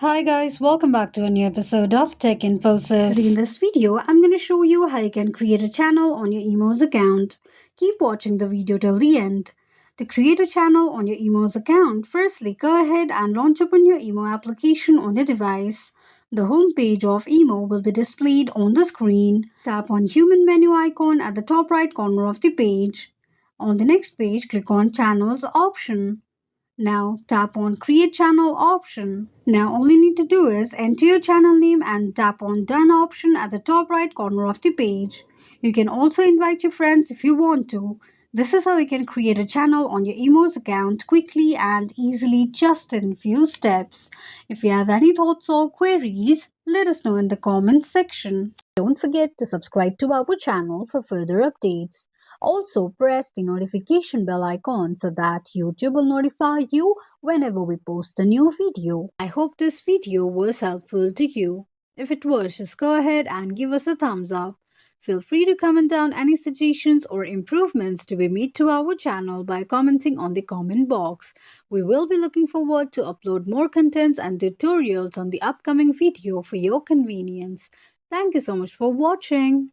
Hi guys, welcome back to a new episode of Tech Infosys. Today in this video, I'm going to show you how you can create a channel on your IMO's account. Keep watching the video till the end. To create a channel on your IMO's account, firstly go ahead and launch open your IMO application on your device. The home page of IMO will be displayed on the screen. Tap on human menu icon at the top right corner of the page. On the next page, click on Channels option. Now tap on Create Channel option. Now all you need to do is enter your channel name and tap on Done option at the top right corner of the page. You can also invite your friends if you want to. This is how you can create a channel on your Emo's account quickly and easily just in few steps. If you have any thoughts or queries, let us know in the comments section. Don't forget to subscribe to our channel for further updates. Also, press the notification bell icon so that YouTube will notify you whenever we post a new video. I hope this video was helpful to you. If it was, just go ahead and give us a thumbs up. Feel free to comment down any suggestions or improvements to be made to our channel by commenting on the comment box. We will be looking forward to upload more contents and tutorials on the upcoming video for your convenience. Thank you so much for watching.